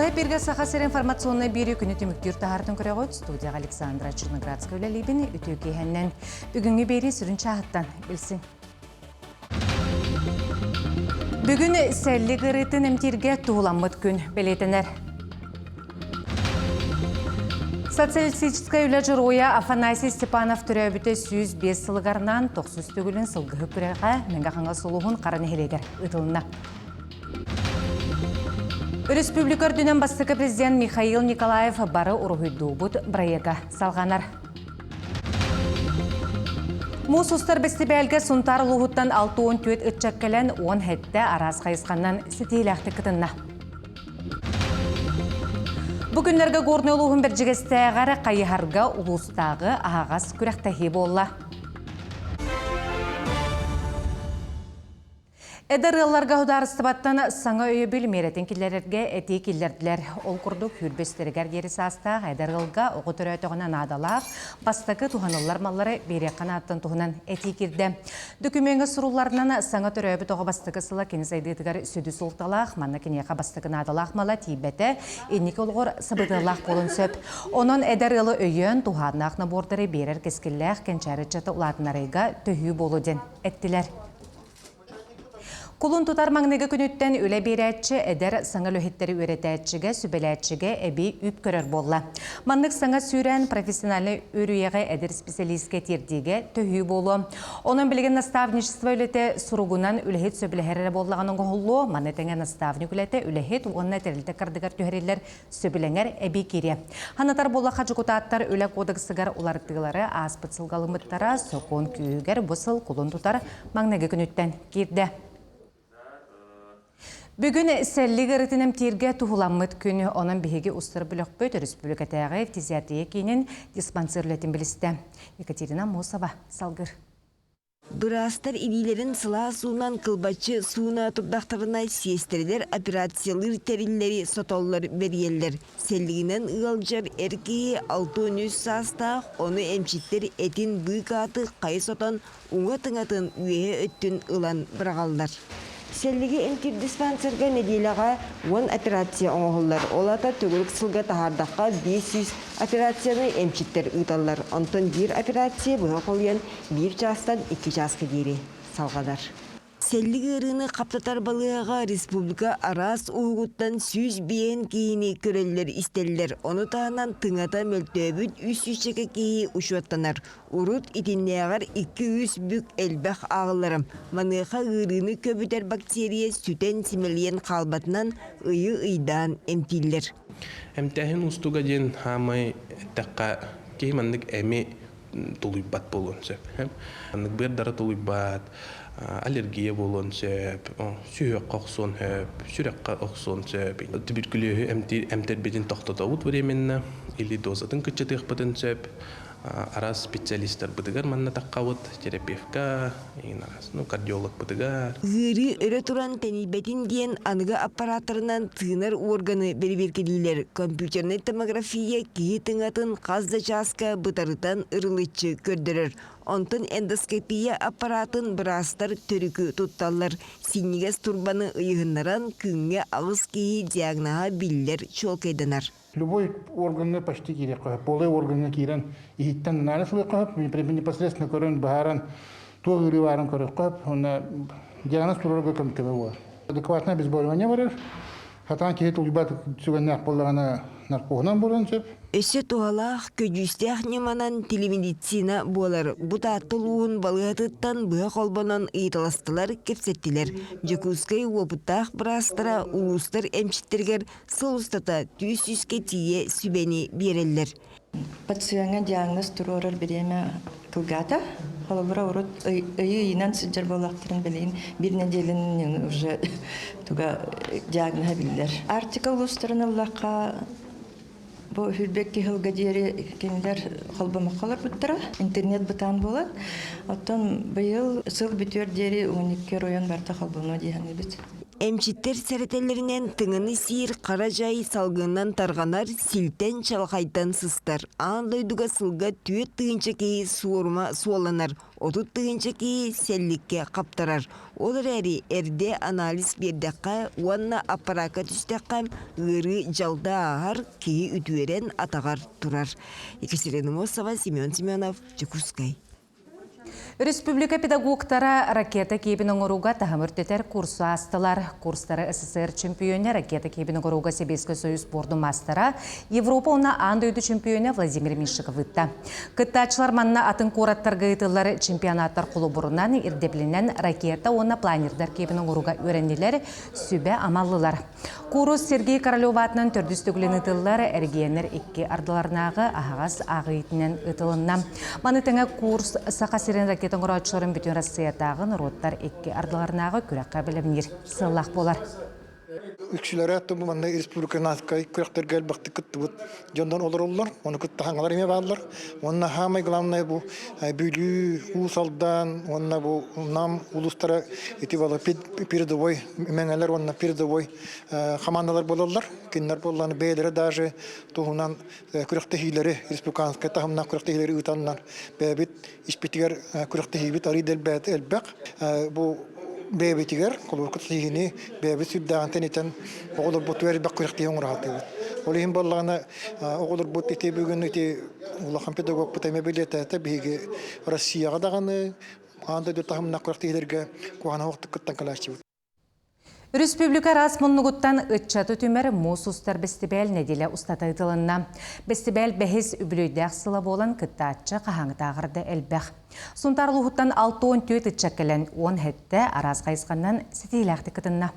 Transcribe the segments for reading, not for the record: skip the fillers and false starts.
Бай берге сахасыр информационный бері күні түміктер тағартын көріғыт студияға Александра Черноградская өлелейбіні үті кейхеннен бүгінгі бері сүрін чағыттан білсін. Бүгін сәлі ғырытын әмтерге туғыламыд күн белетінер. Социалистическая үләжір оя Афанасий Степанов түрәбіті 105 сылғарынан 900 түгілін сылғығы күрәға мәңгіғанға сұлуғын қараны хелегер ұтылына. Республикар дүнен бастықы президент Михаил Николаев бары ұрғыйду бұд бірайеға салғанар. Мұс ұстар бәсті бәлгі сұнтар ұлғыттан 6-10 түйет үтчәккелен 10 хәтті араз қайысқаннан сетейләқті кітінна. Бүгінлерге горны ұлығын бір жігістәғары қайығарға ұлыстағы ағас күрәқтәхи болла. Эдер ылларга ударыстыбаттан саңа өйі білмеретін келерерге әтей келерділер. Ол күрді хүрбестерігер дері састақ әдер ылға оғы түрі өтіғынан адалақ, бастықы туғанылар маллары бере қанаттың туғынан әтей керді. Дүкіменгі сұруларынан саңа түрі өбі тоғы бастықы сылы кенізайдығығар сөді сұлталақ, манна кенеға бастықын адалақ мала тейбәті, енекі олғыр сыбыдылақ болын сөп. Оның әдер ылы өйін туғанақны бордыры берер кескілләқ кенчәрі чаты ұлатынарыға түйі болуден әттілер. Кулун тутар маңнығы күніттен үлі берәтші әдір саңа лөхеттері өретәтшіге, сүбеләтшіге әбей үп көрір болла. Маннық саңа сүйрен профессионалы өрүйеғі әдір специалистке тердеге түйі болу. Оның білген наставничество үлеті сұруғынан үліхет сөбіләхәрі боллағының ғолу, маннетіңе наставник үлеті үліхет оғынна тәрілді қардығар түйерелер сөбіләңер әбей кере. Ханатар болла қажықутаттар үлі кодексігар олардығылары аспыт сылғалымыттара соқуын күйігер бұсыл кулун тутар маңнығы күніттен керді. Бүгін сәлі ғырытыным терге туғыламыд күні оның бігеге ұстыр бүлік бөт республикатағы фтизиатрия кейінен диспансерлетін білісті. Екатерина Мосова, салғыр. Бұрастар илилерін сыла суынан қылбачы суына тұрдақтарына сестерілер операциялыр тәрілері сотоллар берелер. Сәлігінен ұғалжар әркеге 6-13 састақ, оны әмшіттер әтін бұйқ аты қай сотан ұңа тыңатын үйе өттін ұлан бірағалдар. Сәлігі әмтер диспансерға неделяға 10 операция оңғылар. Олата төгілік сылға тағардаққа 500 операцияны әмчеттер ұйталар. Онтын бір операция бұға қолыян 1 жастан 2 жасқа дейірі салғадар. Сәлігі ұрыны қаптатар балыға республика арас ұғыттан 100 бейін кейіні көрелер істелілер. Оны тағынан тыңата мөлтөбіт 300 кейі ұшуаттанар. Урут итиннеғар 200 бүк әлбәқ ағыларым. Маныға ұрыны көбітер бактерия сүтен симелиен қалбатынан ұйы-ұйдан әмтилер. Әмтәхін ұстуға ден хамай таққа кеймандық әме тұлыйбат болуын сөп. Андық бір дара тұлыйбат, аллергия болуын сөп, сүйек қоқсон сөп, сүрекқа қоқсон сөп. Туберкулезі әмтер беден тоқтата ұт временно, или дозатын күтчетіқ бұтын сөп. Арас специалисттар бұдығар манна таққауыт, терапевка, кардиолог бұдығар. Ғыры өрі тұран тәнейбәтін дейін анығы аппаратырынан тығынар органы бәрі-беркелейлер. Компьютерный томография кейі тыңатын қазда жасқа бұтарытан ұрылытчы көрдірір. Онтын эндоскопия аппаратын бірастар түрікі тұтталар. Синегес турбаны ұйығынаран күнге ағыз кейі диагнаға білдер чолкайдынар. Любой органы почти кире қойып, полый органы кирен ихиттен наны сұлы қойып, непосредственно көрін бағаран туғы үріварын көріп қойып, оны диагноз тұрарға көмкөбі болады. Адекватное обезболивание барыр, хатан кейт ұлбат сүгеннәқ болағаны наркоғынан болған сөп. Өсі туғалақ көджістәқ неманан телемедицина болар. Бұта тұлуғын балығатыттан бұға қолбанан ұйталастылар кепсеттілер. Жекускай опыттақ бірастыра ұлыстар әмшіттергер сылыстата 200-ке тие сүбені берелер. Пациентға диагноз тұрорыр береме кылгата. Холобыра урут ыйынан сыджар болақтырын білейін. Bir неделін уже туға диагноза білдер. Артика ұлыстырын ұллаққа bu hürbekki hılga diyeri kendiler kolbamakkalar buttara. İnternet butan bolat. Otan bu yıl sıl bitiyor diyeri 12 royon barta kolbama diyeni bit. Эмчиттер сәретелерінен тыңыны сиир қара жай салғынан тарғанар силтен чалғайдан сыстар. Андойдуға сылға түйет тыгынча кейі суырма суаланар, отут тыгынча кейі сәллікке қаптарар. Олар әрі әрде анализ бердіққа, уанна аппарака түстіққа ғыры жалда ағар кейі үтуерен атағар тұрар. Екатерина Мосова, Семен Семенов, Чекускай. Республика педагогтара ракета кейбінің ұруға тағымыртетер курсы астылар. Курстары СССР чемпионы ракета кейбінің ұруға Себескі Союз борду мастера Европа оны андойды чемпионы Владимир Мишиков үтті. Кыттачылар манна атын қораттарға етілер чемпионаттар құлы бұрынан ирдеплінен ракета оны планердар кейбінің ұруға өренелер сүбе амаллылар. Курус Сергей Королев атынан түрдістігілін ұтылылар әргенер екке ардыларнағы ағаз ағыйтінен ұтылынна. Манытыңа курс сақасырын ракетың ұраучыларын бүтін Россиятағын роттар екке ардыларнағы күрәққа білімнер сыллақ болар. Үкшілері әтті бұманда республиканы атқай күрәқтер гәл бақты күтті бұд. Жондан олар олар, оны күтті хаңалар еме бағылар. Онына хамай ғыламнай бұл бүлі ұсалдан, онына бұл нам ұлыстары еті бала передовой, мәңәлер онына передовой командалар болалар. Кенлер боланы бәйлері даже тұғынан күрәқті хейлері, республиканскай тағымна күрәқті хейлері ұтанлар. Бәбіт, ішпетігер күрәқті хейбет аридел бәті әлбәқ. Бұл бәбетігер, қолырқыт сейгіне бәбет сүрдағантен етен оғылыр бұт өрі бәк күрәқті оңырағаты. Олығын болағына оғылыр бұт ете бүгін ете ұлақан педагог бұт әме білеті әті бейге Россияға дағаны аңда дөр тағымна күрәқті хейлерге қуғана оқты күттен калашты. Республика расмуннугуттан ытчаты түмер мусустар бестибәл неделе устата ытылынна. Бестибәл бәхес үбілөйдәк сыла болан кыттаатчы қағаңытағырды әлбәқ. Сунтарлығыттан 6-10 түйет ытчаккелен 10 хетті араз қайысқаннан сетейләқті кытынна.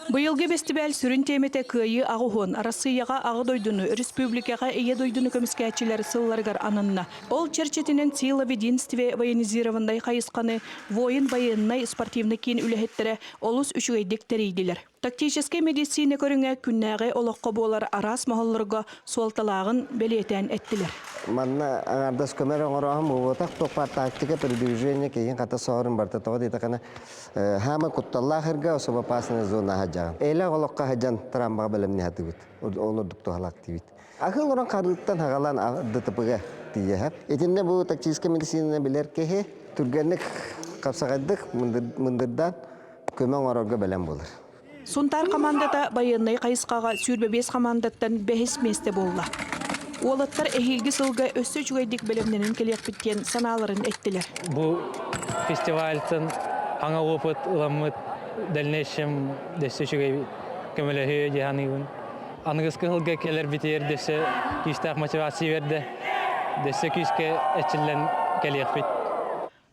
Быйылғы бестибәл сүрін темете күйі ағуғын, Россияға ағы дойдуну, республикаға ие дойдуну көміскәтчілер сылларғар анынна. Ол черчетінен сила вединстве военизировандай қайысқаны, воин военнай спортивны кейін үләхеттері олыс үшігейдектерейділер. Тактический медицина көріңе күннәғі олыққа болар арас мағылырға суалталағын белетен әттілер. Манна аңардас көмер оңырағым ұғытақ тоқпар тактика передвижение кейін қата соғырын барта тоғы дейді қана хама құтталла қырға особа пасына зона хаджаған. Әйлі олыққа хаджан трамбаға біліміне хаты бұд. Олырдық тоғалақ дейбіт. Ақыл оран қарылықтан хағалан дытыпыға дейі әп. Етінде бұл тактический медицина білер кеге түргенік қапсағайдық мұндырдан көмен орарға бәлем болыр. Сунтар командата военный қайысқаға сүрбебес командаттан бәхес месте болла. Олаттар әхилгі сылға өссі жүгайдік білімненін келек біткен саналарын әттілер. Бұл фестивальтын аңа опыт, ұламыт, дәлнешім дөссі жүгай көмілігі жиғанығын. Анығызқы ғылға келер бітер дөссі күйістақ мотивация верді, дөссі күйіске әтчілен келек біт.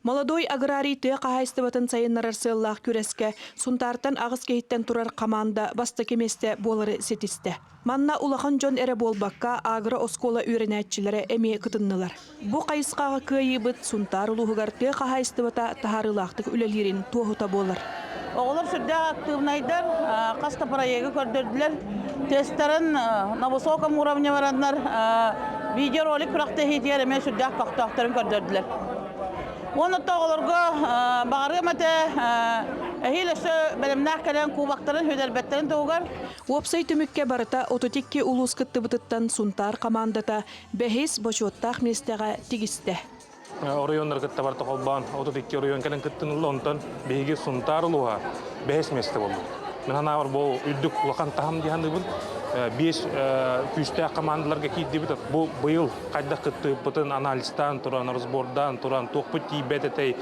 Молодой аграрий түйе қағайстыбатын сайыннарар сыллақ күреске, сунтартан ағыз кейттен тұрар команда басты кеместе болары сетісті. Манна улахан жон әрі болбаққа агро оскола үйренәтчілері әме күтіннылар. Бұ қайысқаға көйі бұд сунтар ұлығығар түйе қағайстыбата тахарылақтық үлелерін туғыта болар. Оғылар сүрді активнайдар, қаста проегі көрдірділер. Тестерін на высоком уровне варандар, видеоролик күрақты хейтер әме сүрді ақтақтарын көрдірділер. Оны тоғылырға бағарғы мәті әхел өсі бәлімнәқ кәлен кубақтарын хөдербеттерін тоғығар. Уапсай түмікке барыта ототекке улус кытты бұтыттан сунтар командата бәхес бочуаттақ местеға тегісті. Ориондар кытта барты қолбан, ототекке орион кәлен кыттын ұлонтан бәйге сунтар ұлуға бәхес месте болды. Мен ана бар бұл үддік ұлақан тағым дейханды бұл. 5 күшті командаларға кейді бітіп, бұл бұйыл қайда күтті бұтын анализтан тұран, разбордан тұран, тоқпыт кейбететей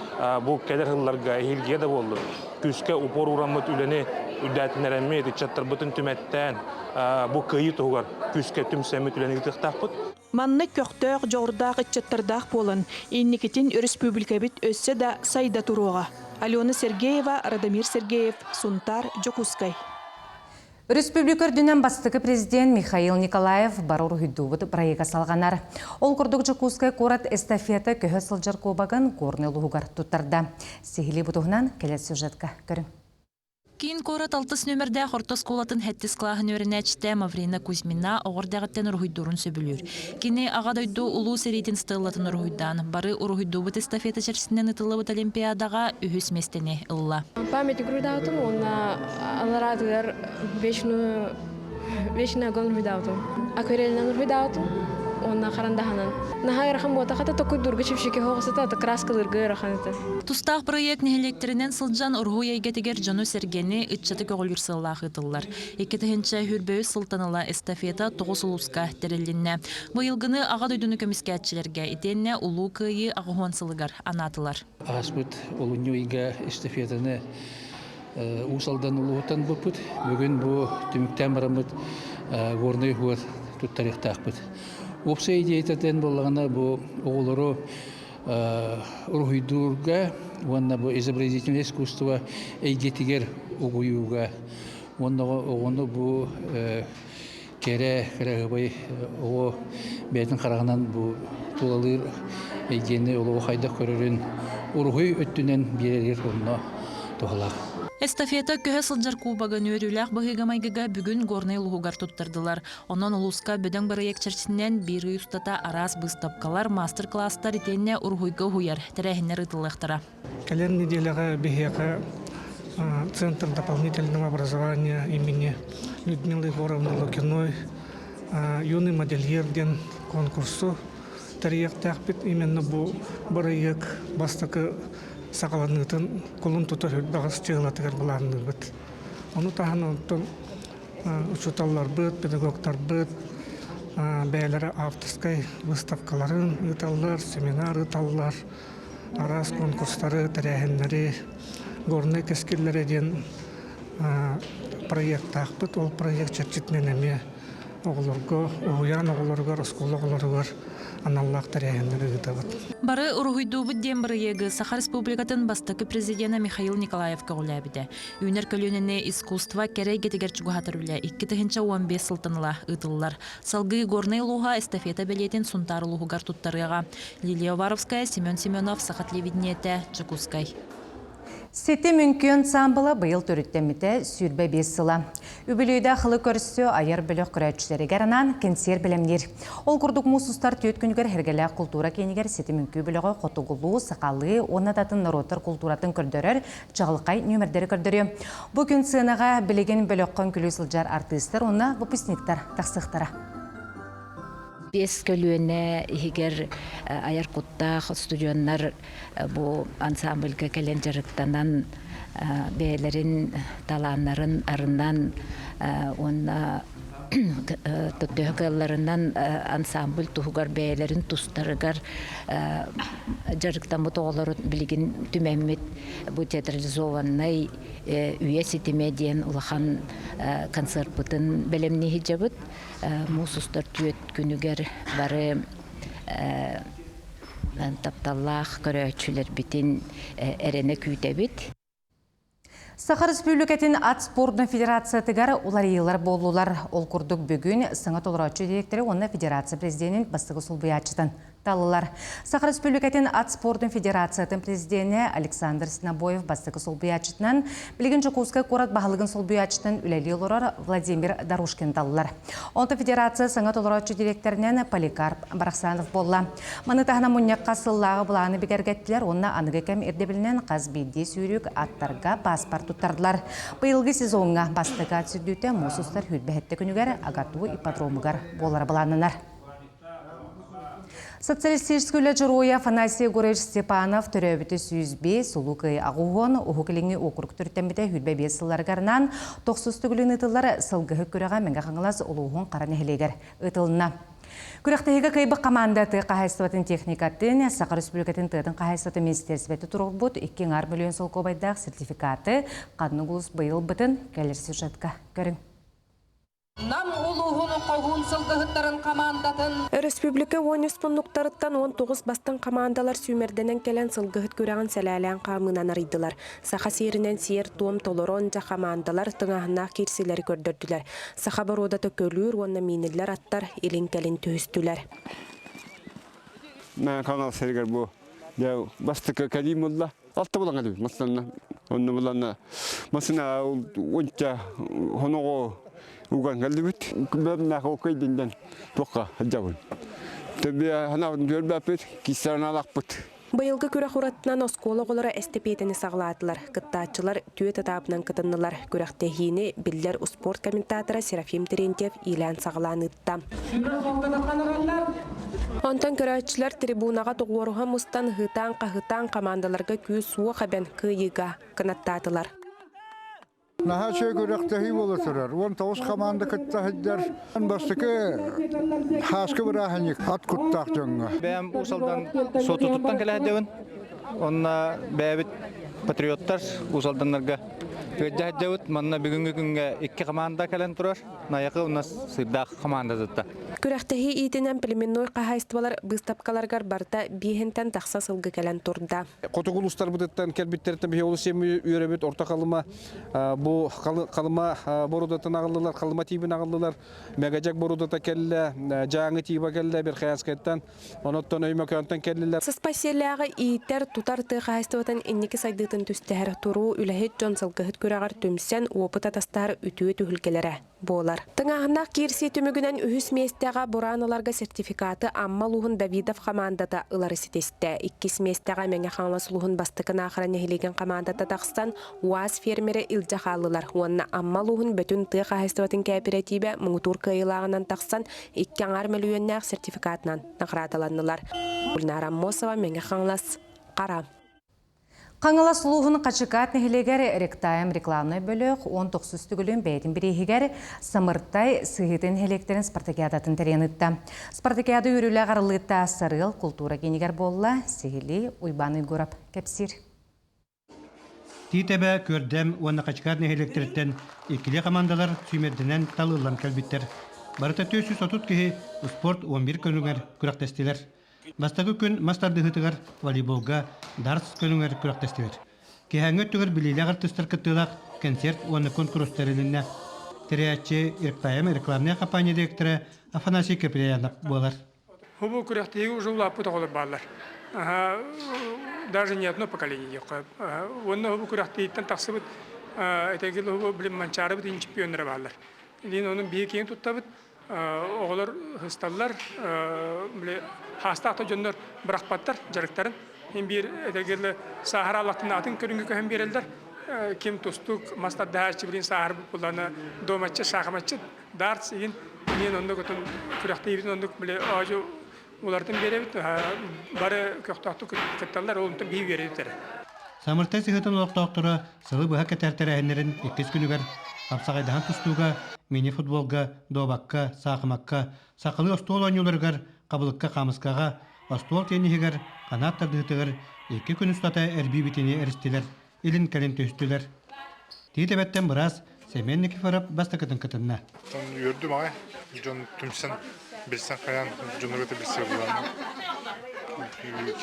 бұл кәдір ғылларға әйелге де болды. Күшке ұпор ұрамыт үлене үдәтінер әмейді, чаттар бұтын түмәттен бұл көйі тұғығар күшке түмсәмет үлене күтіқтақ бұд. Манны көқтөк жордақ үтчаттардақ болын, еннекетін республика бит өссе да сайда тұруға. Алена Сергеева, Радомир Сергеев, Сунтар, Джокускай. Республика дүнен бастығы президент Михаил Николаев барур хүддуыд проега салғанар. Ол күрдік Джокускай корат эстафета көхі сылжар кобағын корны луғығар тұттарда. Сехили бұтығынан келет сюжетка көрің. Кийин кора талтыс нөмерде хортос колатын хэттис клаһын өренәчте Маврина Кузьмина оғырдағыттен ургуйдурун сөбүлүр. Кини ағадойду улуу серитин стыллатын ургуйдан. Бары ургуйдубут эстафета чарсинен ытылыбыт олимпиадаға үхүс местени ылла. Память грудаутум, он аларадыгар вечную огонь грудаутум. Акварельный грудаутум. Онна карандаханан. Нахай рахам бота хата токуй дурга чипшике хоғысыта, та краскалырга раханыта. Тустақ проект нехелектерінен сылжан ургу ейгетігер Жону Сергені үтчаты көғылыр сыллағы ытыллар. Екетігінші хүрбөй сылтаныла эстафета тоғыз улуска терелінне. Бұйылғыны аға дойдуны көміскәтчілерге итенне улу күйі ағуан сылығар анатылар. Аспыт олуну ига эстафетаны усалдан улуғытан бұпыт. Бүгін бұл түміктен барамыт горный хуар туттарықтақпыт. Опса идеятатен болғана бұл оғылыры ургуйдурга, онна бұл изобразительное искусство эйгетигер угуюга. Онна бұл кере-кере оғы бәйтін қарағынан бұл тулалыр эйгені олығы қайда көрерін ургуй өттінен берер онна тоғылар. Эстафета көһө сылжар кубагын өрүләк быһыгамайгыга бүгүн горный лугугар туттардылар. Онон улуска бөдөң барыяк чарчинен бири устата арас быстапкалар, мастер-класстар итенне ургуйга хуяр, тәрәһиннәр ытыллыктара. Келер неделяга бихека Центр дополнительного образования имени Людмилы Егоровны Лукиной юный модельер ден конкурсу тарияк тәхбит именно бу барыяк бастакы сақаланытын колун тутар бағыс чыгылатыгар буларны бит. Оны таһан оттон учуталлар бит, педагогтар бит, бәйләре авторскай выставкаларын ыталлар, семинар ыталлар, арас конкурстары, тәрәһеннәре, горный кескилләре ден проект тахбит, ол проект чатчитнен эме оғылырға, оғуян оғылырға, раскол оғылырға аналлах тәрәһеннәре ытабыт. Бары ургуйдубут ден барыегы Саха Республикатын бастакы президента Михаил Николаевка улябиде. Үнер көлөнене искусство керей гетигер чугахатыр үлә 2-15 сылтыныла ытыллар. Салгы горный луга эстафета билетин сунтар лугугар туттарыга. Лилия Варовская, Семен Семенов, Саха телевидениете, Чекускай. Сети мүмкін самбыла бұйыл түріттеміде сүрбе 5 сыла. Үбілейді қылы көрісі айыр білік күрәтшілері ғаранан кенсер білімдер. Ол күрдік мұсыстар түйет күнігер хергелі культура кенігер сети мүмкін білігі қотығылу, сақалы, онататын наротыр культуратын көрдірер, чағылқай нөмірдері көрдірі. Бұл күн сынаға білеген біліққан күлі сылжар артистер, оны выпускниктар тақсықтара. Бес көлүөнне егер аяр куттах студионнар бу ансамбльга келен жарыктанан бээлерин талааннарын арынан онна төтөкөллөрүнөн ансамбль тугар бээлерин тустарыгар жарыктан ботоолорун билигин түмәммит бу театрализованный үесити медиан улахан концерт бутын белемни хижабыт мусустар түйет күнүгер бары тапталлах көрөчүлөр битин эрене күйтебит. Саха Республикатын ат спортын федерациятыгар улар елар болулар. Ол күрдік бүгін сыңа толырачы директоры оны федерация президентін бастығы сұлбыячыдан талылар. Саха Республикатын ат спортын федерациятын президенті Александр Снабоев бастығы сұлбыячытынан білген Жокускай қорат бағылығын сұлбыячытын үләлі олар Владимир Дарушкин талылар. Онты федерация сыңа толырачы директорынан Поликарп Барақсанов болла. Маны тағына мұннаққа сыллағы бұлағаны бігергеттілер, онына анығы кәм ердебілінен қазбейді сүйрік аттарға паспорт туттардылар. Быйылғы сезонға бастыға түсірдүйті мұсыстар хүлбәхетті күнігер агатуы ипподромығар болар бұланынар. Социалистический жыруя Афанасий Егорович Степанов төрөбіті сүйізбе сұлуқы ағуғын ұхықыліңі оқырық түрттембіті хүлбе бес сыларғарынан 90 түгілін ұтылар сылғығы көреға мәңгі қаңылас ұлуғын қараны хелегер ұтылына. Күректегі кайбы командаты қағайсыватын техникатын, Саха Республикатын тыдың қағайсываты министерсветі тұрғы бұд 2 миллион сол көбайдағы сертификаты қадны құлыс бұйыл бұтын кәлер сюжетка көрің. Нам улуғыны қоғын сылғығыттарын командатын. Республика 10 пұнлықтарыттан 19 бастан командалар сүймерденен келен сылғығыт көреген сәләлән қамынан арыдылар. Саха серінен сер, туым, толорон жа командалар тыңағына керселері көрдірділер. Саха барода төкөлір, онна миниллер аттар елін кәлін түйістілер. Мен қаңал сәргер бұл. Бастықы кәдеймілді. Алты болан әлі. Масылына Onu bulana masına onca honogo ugan gelbit. Ben ne okuyduğundan toka hacavun. Tabii hana görбәпет кисарна лакпыт. Быйылгы күрәк уратынан оскола голара эстепетени саглаатылар. Кыттаачылар түйет этабынан кытыннылар. Күрәктехини биллер спорт комментаторы Серафим Терентьев илән сагланытта. Онтан көрәчиләр трибунага тугуруга мустан хытан командаларга күз суы хабен кыйыга кынаттатылар. Наха şey görektehi bolurlar. On tavus komanda kıttahıdır. Bastaki haskı bırakınık at kuttaq jonga. Ben usaldan sotu tuttan kelehdeun. Onna bebit patriotlar usaldanlarga Gajahjawut manna бүгүнгү күнгө 2 команда келен турар. Наякы у нас сырдак команда затта. Күрәктәһи итенән племенной каһайствалар быстапкаларгар барта бихентен такса сылгы келен турда. Котугулустар бутеттен келбиттерден бихолу семи үйрөбөт орта калыма бу калыма борудатын агылдылар, калыма тибин агылдылар. Мегажак борудата келле, жаңы тиба келле бир хаяскеттен, оноттон өймө көнтен келлилер. Спасиялага итер тутар ты каһайстватан инники сайдытын түстәһәр туру үләһет Джонсалгы күрәгәр төмсән опыт атастар үтүе түһүлгеләре болар. Тыңагына кирси төмөгүнән үһүс местәгә бураналарга сертификаты Аммалуһун Давидов командата ылары ситесте. 2 местәгә меңе хаңласылуһун бастыкына ахраны хилеген командата тахсан УАЗ фермере Илҗахаллылар. Онна Аммалуһун бөтүн ты каһайстватын кооперативе Муңтур кыйлагынан тахсан 2 миллионнар сертификатынан наградаланнылар. Гүлнара Мосова меңе хаңлас кара. Қаңылас луғын қачықат нәхілегер ректайым рекламный бөлік 19 түгілін бәйтін бірегігер самырттай сығытын хелектерін спартакиадатын тәренітті. Спартакиады үрілі ғарылытта сарыл культура кенегер болла, сехілі ұйбаны көріп кәпсір. Титебе көрдем оны қачықат нәхілектеріттен екілі командалар сүймердінен талылан кәлбіттер. Барыта 430 кеге спорт 11 көнігер күрақтестелер. Бастагы күн мастарды хытыгар волейболга, дартс көнүңер күрәктестелер. Кехәңгө түгер билиләр артистлар кыттылак концерт оны конкурстарында Теряче Ирктайым рекламная компания директоры Афанасий Каприянов болар. Хубу күрәктеге уже лапы тоголып барлар. Даже не одно поколение yok. Онны хубу күрәктейтен таксыбыт этегил хубу билим манчары бит чемпионнар барлар. Лин onun бийкен туттабыт оғылар хысталлар біле хастақта жөнлер бірақпаттар жарықтарын hem bir edegirli sahara Allah'tan atın körüngü hem bir elder kim tostuk mastad dağarçı bilin sahar bulanı domatçı şahmatçı darts in men onda götün kürakteybin onda bile ağacı ulardan berebit bare köktaqtı kıttallar oluntan bir verirler. Самыртай сыгытын олоқтоқтыры сылы бұға кәтәртәрі әнерін 2 күнігер қапсағайдахан тұстуға, мини-футболға, добаққа, сақымаққа, сақылы остол ойнуларғар, қабылыққа қамысқаға, остол тенігер, қанаттардығытығыр, 2 күн ұстата әрбей бітіне әрістелер, илін кәлін төстілер. Тейтебеттен біраз Семен Никифоров бастықытын кытынна. Үрдім ағай, жон түмсен, білсен қаян, жонырғыты білсе бұлан.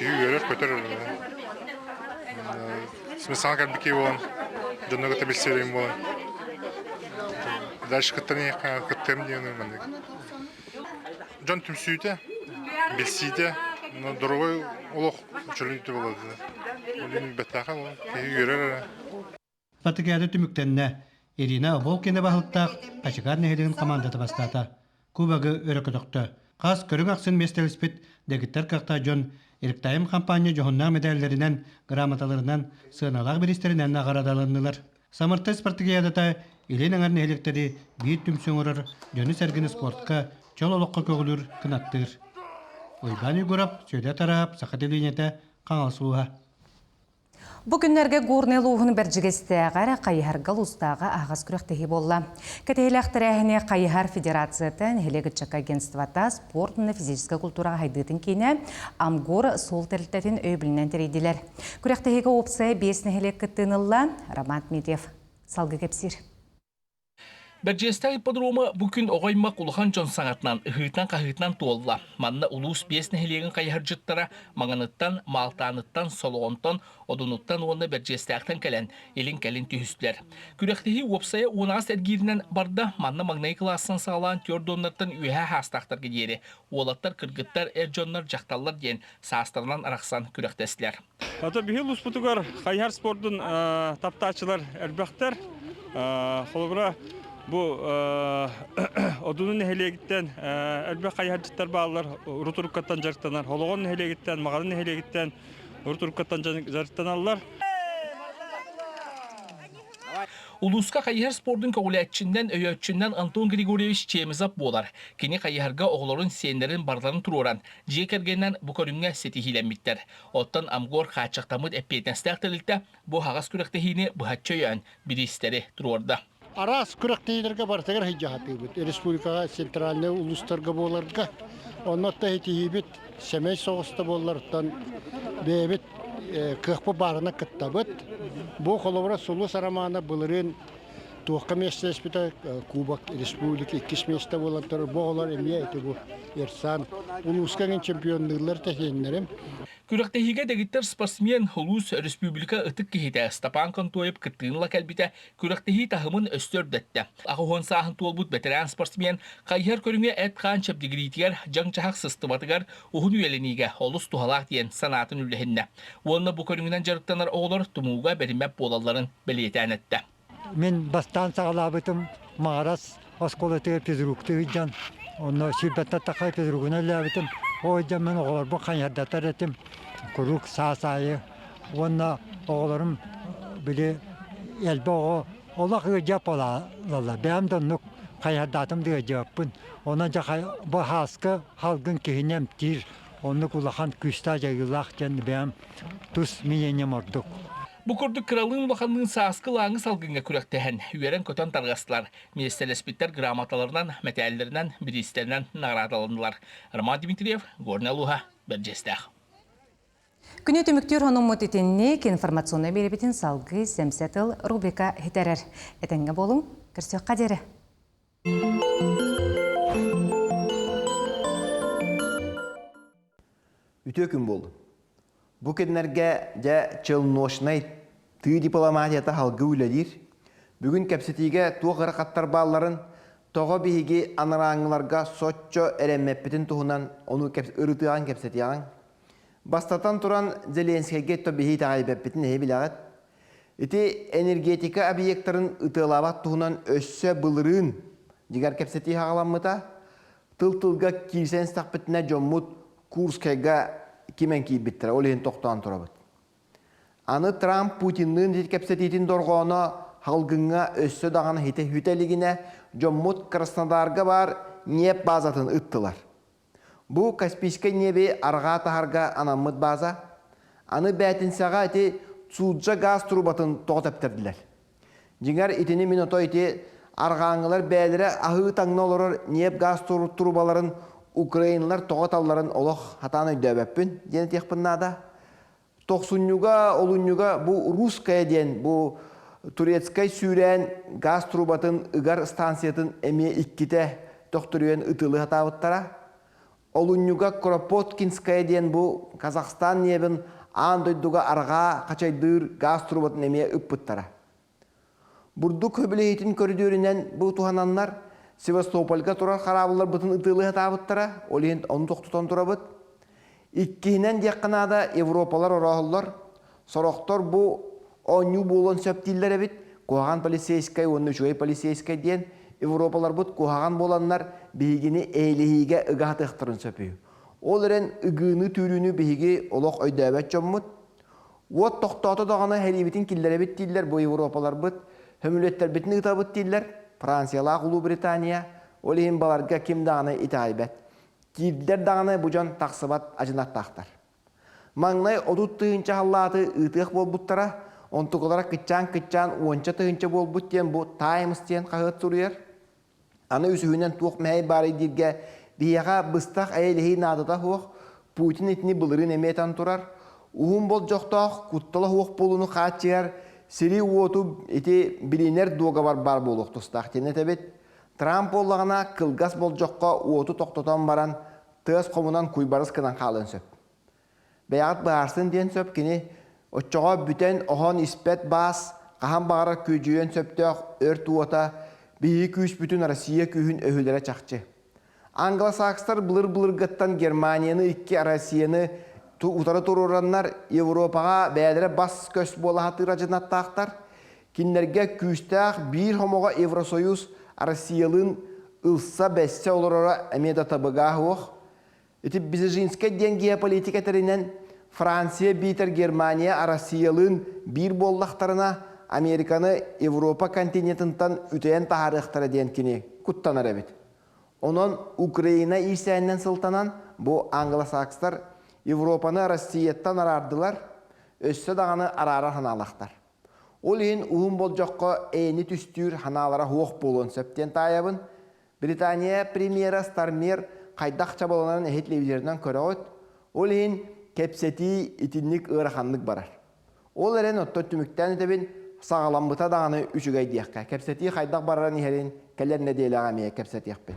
Тегі өрер көтер Смысл кәлбіке болан, жонырғыты білсе өрейін болан. Дальше кыттаны кыттым дейін өмінді. Жон түмсүйді, білсейді, дұрғой олық үшілейді болады. Олың бәттаға болан, тегі өрер. Спартакиада түміктенне Ирина Волкина бағылттақ қачығар нәхелігін командаты бастата. Кубагы өрікі доқты. Қас көрің ақсын местеліспет дегіттер қақта жон Ирктайым компания жоғынна медаллерінен, грамоталарынан, сығыналақ берістерінен ағарадалынылар. Самыртай спартакиадата илен аңар нәхеліктері бейт түмсің ұрыр, жөні сәргіні спортқа, чол олыққа көгілір кынаттыр. Ойбан үйгұрап, сөйде тарап, сақаделінеті қаңалсуға. Бүгіннерге горны луғын бәржігестіғар қайығарғал ұстаға ағас күректегі болла. Кәтейліқтірәхіне қайығар федерациятын Хелегітчак агентствата спортыны физическа культураға хайдытын кейіне Амгор сол тәрілтетін өйбілінен тәрейділер. Күректегі опция бесіне Хелек кіттінылла Роман Медев. Салғы кепсір. Bercestag ipodromu bugün oğaymak uluhan John sanatnan, ıhıtnan kahıtnan tuolla. Manna ulus biyes nehiliğin kayharcıttara, mağanıttan, maltanıttan, soloğuntan, odunuttan oğanna bercestagtan kelen, elin kelin tühüstler. Kürektehi uopsaya uğunas ergirinden barda manna magnayı klassan sağlayan tiyordonlardan üye hastaqtar gideri. Oğlatlar, kırgıtlar, erjonlar, jaktallar diyen sağıstarlan araksan kürektesler. Ata bihil usputugar kayhar sportun taptaçılar erbaktar. Holbura bu odunun neheliye gitten elbette kayharcıtlar bağlar ruturukattan jarıktanar. Holoğun neheliye gitten, mağarın neheliye gitten ruturukattan jarıktanarlar. Uluska kayıhar sportun kavuliyatçından öyötçünden Anton Grigoriyevich Çemizap bolar. Kini kayıharga oğların senlerin barlarını tururan. Jekergenden bu körünge setihilenmitler. Ottan amgor kaçaktamıd epeytenstaktalikte bu hagas kürektehini bu hatçöyen biristeri turorda. Aras kürektehilerge bartagar hiccahatibit. Respublika sentralne uluslarga bolarga. Onnatta hitihibit semey soğusta bolardan bebit kıhpı barına kıttabıt. Bu kolobra sulu saramana bılırın tuğka mesleşbita Kubak Respublika ikis mesle bolantar boğalar emiye eti bu yersan uluskanın şampiyonluğlar tehenlerim. Kürektehiga degitter sportsmen Ulus Respublika ıtık kihide Stapan Kontoyep kıttığınla kelbite kürektehi tahımın östürdette. Ağuhon sahın tuolbut veteran sportsmen kayher körüne et kan çepdigiritiyer jangçahak sıstıvatıgar uhun üyelenige olus tuhalak diyen sanatın üllehinne. Onunla bu körüngden jarıktanar oğlar tumuga berimep bolalların beliyeten ette. Men bastan sağlabıtım mağaras askolete pizruktu can. Onu şirbette takay pizrukuna labıtım. O yüzden ben oğlar bu kanyardatar ettim. Kuruk sağsayı. Onunla oğlarım bile elbe o ola hıcap olalım. Benim de nuk kanyardatım diye cevapın. Onunca bu haskı halkın kihinem tir. Onu kulakan küstaca yılak can benim tuz miyenim orduk. Bu kurduk kralın bakanlığın sağıskı lağını salgınga kürektehen, üyeren kötön targaslar, ministerlespitter gramatalarından, meteallerinden, biristlerinden nağradalandılar. Roman Dimitriyev, Gornaluha, Bercestag. Күні түміктер оның мұтетіннек информационный беребетін салғы семсетіл рубрика хетерер. Әтенге болың, кірсек қадері. Үтө күн болды. Бұл кедінерге жа чылношнай түй дипломатията халғы үләдір. Бүгін кәпсетіге туғыры қаттар балларын тоғы бейге аныраңыларға сотчо әрәммеппетін тұғынан оны ұрытыған кәпсетіяң. Бастатан тұран Зеленскийге тобихи тағайбеппетін әй білағыт. Эти энергетика объекттарын ытылабат тұғынан өссө бұлырын дегер кәпсеті ғаламыта тыл-тылға кирсен стақпетіне жоммут Курскайға кемен кейбеттір, олейін тоқтан тұрабыт. Аны Трамп Путиннің кәпсететін дорғаны халғыңа өссө дағаны хете хүтелігіне жоммут Краснодарга бар неп базатын ыттылар. Бұл Каспийскай небе арға тахарға анаммыт база, аны бәтінсаға әте суджа газ трубатын тоғытаптырдылар. Жеңер итini минуто ити арғаңылар бәлері ағы таңны олырыр неп газ трубаларын Украинлар тоғыталарын олық хатаны өйдөбәппін, дені текпіннада. Тоқсуннюга, олуннюга, бұл русская ден, бұл турецкай сүйрен газ трубатын ыгар станциятын әме икките тоқтыруен ытылы хатабыттара. Олуннюга Кропоткинская ден, бұл Казахстан небін андойдуга арға қачайдыр газ трубатын әме үппіттара. Бурду көбілейтін көрдерінен бұл туғананлар Севастопольга турар харабылар бұтын ытылы хатабыттара, олейін оны тоқтутан турабыт. Иккейінен декқанада Европалар орағылар, сорақтар бұл оңю болон сөптейлер әбіт, қоған полицейскай, оны жөй полицейскай ден, Европалар бұт қоған боланлар бейгіні әйліхиге ұғат ұқтырын сөпейі. Ол әрін ұғыны түріні бейгі олық өйдәбәт жоммыт. От тоқтаты дағаны хәлебетін келдер әбіт дейлер, бұл Европалар бұт, хөмілеттер бітіні ұтабыт дейлер. Fransiyalaq Ulu Britaniya, oleyhin balarga kim dağını itaibet. Kirdiler dağını bucan taqsıbat acınat taqtar. Mağnay odut tığınca hallatı ıtıq bol buttara, ontuk olarak kıtçan, onca tığınca bol but diyen bu Times diyen qağıt duruyor. Anı üsühünden tuğ məhey bari dirge biyağa bыстaq ayelihi nadıda huq, Putin etini bılırın emetan turar. Uhun bol joqtaq, kuttala huq bolunu qaçıyar, Сири уоту ити билинер договор бар болук тустак тенетебет. Трамп оллагана кылгас болжокко уоту токтотон баран тыас комунан куйбарыс кынан калын сөп. Бәят баарсын ден сөп кини отчоға бүтен охон испет бас кахан багара күжүйөн сөптөк өрт уота бии күс бүтүн Россия күйүн өһүлөрө чакчы. Англосакстар былыр-былыргаттан Германияны икки Россияны утары турураннар Европага бәдере бас көс бола хатыра жынаттақтар. Кинлерге күстәк бир хомога Евросоюз Россиялын ылса бәссе олорора әмеда табыга хух. Эти бизежинская ден геополитика теринен Франция битер Германия Россиялын бир боллақтарына Американы Европа континентінтан үтен тахарықтары ден кини куттанар әбет. Онон Украина исәннен сылтанан бу англосакстар Европаны Россияттан арардылар, өссө дағаны арара ханалақтар. Ол ең уын болжаққа әйні түстүр ханалара хуақ болуын сөптен тайабын. Британия премьера Стармер қайдақ чабаланарын әхетлевіздерінен көрі өт. Ол ең кепсети итинник ұрақанлық барар. Ол әрен отто түміктен өтебін сағаламбыта дағаны үшігай дейіққа. Кепсети қайдақ барарын ерін кәлеріне дейліға мейе кепсети еқпен.